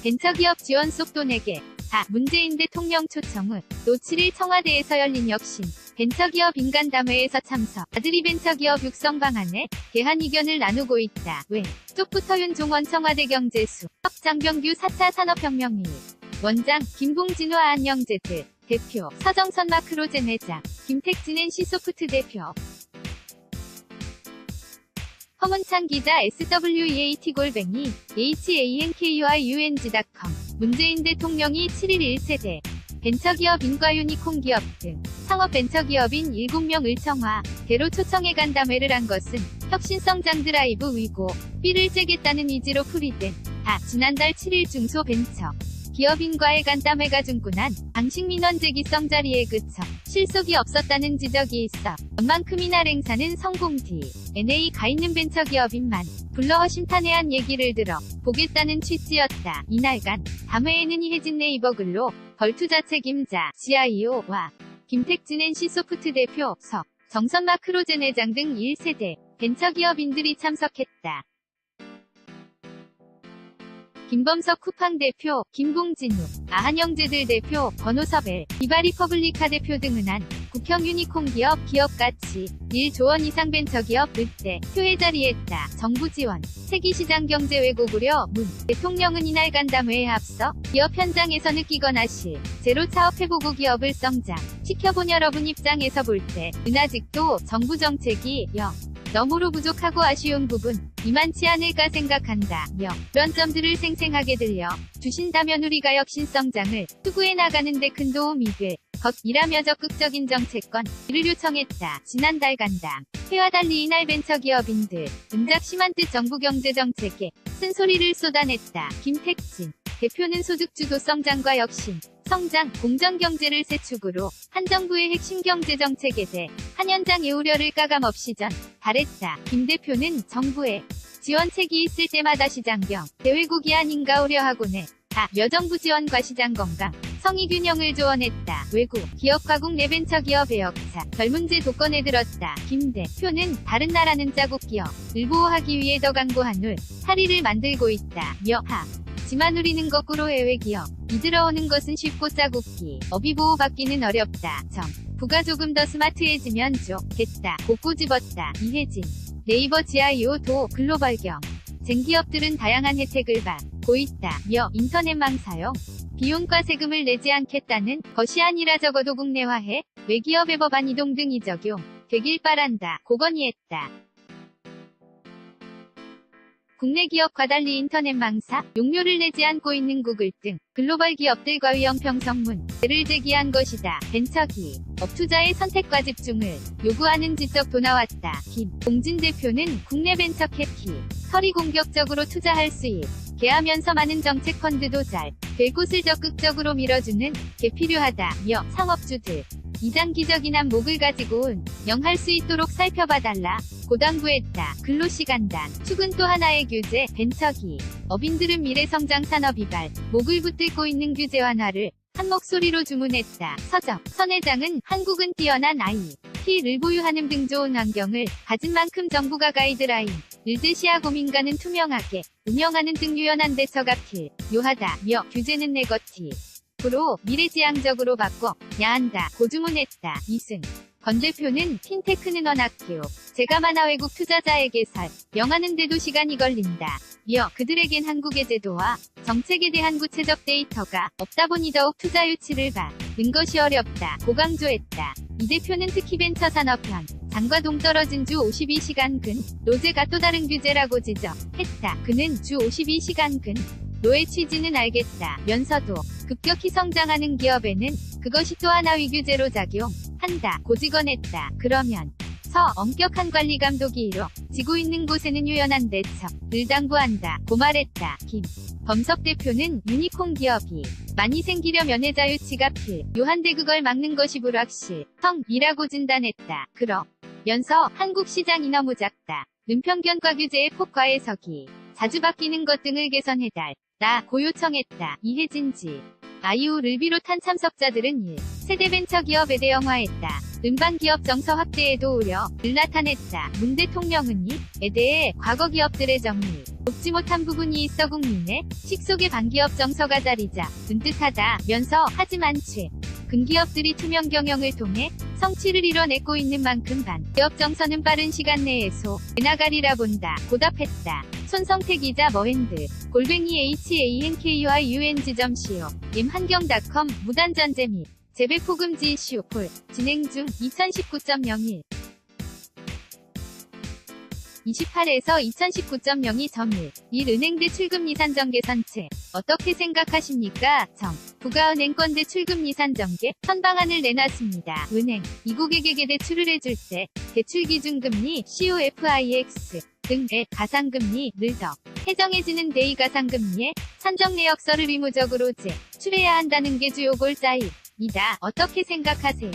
벤처기업 지원 속도 4개. 4. 문재인 대통령 초청 후 노 7일 청와대에서 열린 혁신 벤처기업 인간담회에서 참석. 아들이 벤처기업 육성 방안에 대한 의견을 나누고 있다. 왜? 쪽부터 윤종원 청와대 경제수 장병규 4차 산업혁명 1. 원장 김봉진과 안영재들 대표 서정선 마크로젠 회장 김택진 NC소프트 대표 허문찬 기자 SWEAT-HANKYUNG.com 문재인 대통령이 7일 1세대 벤처기업 인과 유니콘 기업 등 상업 벤처기업인 7명을 청와대로 초청해 간담회를 한 것은 혁신성장 드라이브 위고 B를 째겠다는 의지로 풀이된 지난달 7일 중소벤처 기업인과의 간담회가 중구난 방식 민원 제기성 자리에 그쳐 실속이 없었다는 지적이 있어 얼만큼이나 행사는 성공 뒤 NA 가 있는 벤처기업인만 불러 허심탄회한 얘기를 들어 보겠다는 취지였다. 이날간 담회에는 이혜진 네이버글로 벌투자 책임자 CIO와 김택진 NC소프트 대표 정선 마크로젠 회장 등 1세대 벤처기업인들이 참석했다. 김범석 쿠팡 대표, 김봉진우, 아한영재들 대표, 권호섭 비바리퍼블리카 대표 등은 한 국형 유니콘 기업가치 1조 원 이상 벤처기업 대표에 자리했다. 정부 지원, 세기시장 경제 왜곡 우려 문 대통령은 이날 간담회에 앞서 기업 현장에서 느끼거나 제로 차업해보고 기업을 성장 시켜본 여러분 입장에서 볼 때는 아직도 정부 정책이 너무로 부족하고 아쉬운 부분 이만치 않을까 생각한다. 그런 점들을 생생하게 들려 주신다면 우리가 혁신성장을 추구해 나가는데 큰 도움이 될 것이라며 적극적인 정책권 이를 요청했다. 지난달 간담 회와 달리 이날 벤처기업인들 은작 심한 듯 정부 경제정책에 쓴소리를 쏟아냈다. 김택진 대표는 소득주도 성장과 혁신 성장, 공정경제를 세 축으로 한 정부의 핵심 경제정책에 대해 한 현장의 우려를 가감없이 전달했다. 김 대표는 정부의 지원책이 있을 때마다 시장경, 대외국이 아닌가 우려하고는 여정부 지원과 시장 건강, 성이균형을 조언했다. 외국, 기업 가국 내 벤처기업의 역사, 별 문제 도건에 들었다. 김 대표는 다른 나라는 자국 기업을 보호하기 위해 더 강고한 사리를 만들고 있다. 지만 우리는 거꾸로 해외 기업이 들어오는 것은 쉽고 자국기 업이 보호받기는 어렵다. 부가 조금 더 스마트해지면 좋겠다. 고 꼬집었다. 이혜진 네이버 CIO 도 글로벌 쟁기업들은 다양한 혜택을 받고 있다며 인터넷망 사용 비용과 세금을 내지 않겠다는 것이 아니라 적어도 국내화해 외기업의 법안 이동 등이 적용되길 바란다. 고 건의했다. 국내 기업과 달리 인터넷망사 용료를 내지 않고 있는 구글 등 글로벌 기업들과 위험평성 문제를 제기한 것이다. 벤처기업 투자의 선택과 집중을 요구하는 지적도 나왔다. 김봉진 대표는 국내 벤처 캐피털이 공격적으로 투자할 수 있게 하면서 많은 정책 펀드도 잘 될 곳을 적극적으로 밀어주는 게 필요하다며 상업주들 이 장기적인 안목을 가지고 운영할 수 있도록 살펴봐달라 고 당부했다. 근로시간단 축은 또 하나의 규제 벤처기업인들은 미래성장 산업 이발 목을 붙들고 있는 규제 완화를 한 목소리로 주문했다. 선 회장은 한국은 뛰어난 IT를 보유하는 등 좋은 환경을 가진 만큼 정부가 가이드라인을 제시하고 민간은 투명하게 운영하는 등 유연한 대처가 필요하다며 규제는 네거티브로 미래지향적으로 바꿔야 한다 고 주문했다. 이승 권 대표는 핀테크는 워낙 제가 많아 외국 투자자에게 설명하는데도 시간이 걸린다. 그들에겐 한국의 제도와 정책에 대한 구체적 데이터가 없다 보니 더욱 투자 유치를 받는 것이 어렵다 고 강조했다. 이 대표는 특히 벤처 산업 장과 동떨어진 주 52시간 근로제가 또 다른 규제라고 지적했다. 그는 주 52시간 근로의 취지는 알겠다면서도 급격히 성장하는 기업에는 그것이 또 하나 위규제로 작용한다 고 직언했다. 그러면 엄격한 관리 감독이 이루어지고 있는 곳에는 유연한 대처를 당부한다 고 말했다. 김범석 대표는 유니콘 기업이 많이 생기려면 자유치가 필요한데 그걸 막는 것이 불확실성이라고 진단했다. 그러면서 한국 시장이 너무 작다. 눈평견과 규제의 폭과에 서기 자주 바뀌는 것 등을 개선해달라 고 요청했다. 이혜진 IU를 비롯한 참석자들은 1세대 벤처기업에 대응화했다. 은방 기업 정서 확대에도 우려를 나타냈다. 문 대통령은 이에 대해 과거 기업들의 정리, 돕지 못한 부분이 있어 국민의 식속에 반기업 정서가 자리자 은뜻하다면서 하지만 최근 기업들이 투명 경영을 통해 성취를 이뤄내고 있는 만큼 반기업 정서는 빠른 시간 내에 소해나가리라 본다. 고답했다. 손성태 기자 머핸드 hankyung.co 임한경.com 무단전제 및 재배포금지 이슈 폴 진행 중 2019.01 28에서 2019.02.1 은행대 출금 예산 정개 선체 어떻게 생각하십니까? 정부가 은행권 대출금 예산 정개 선방안을 내놨습니다. 은행 이국에게 대출을 해줄 때 대출 기준금리 COFIX 등의 가상금리를 더 해정해지는 대이가상금리에 산정 내역서를 의무적으로 제출해야 한다는 게 주요 골자이다. 어떻게 생각하세요?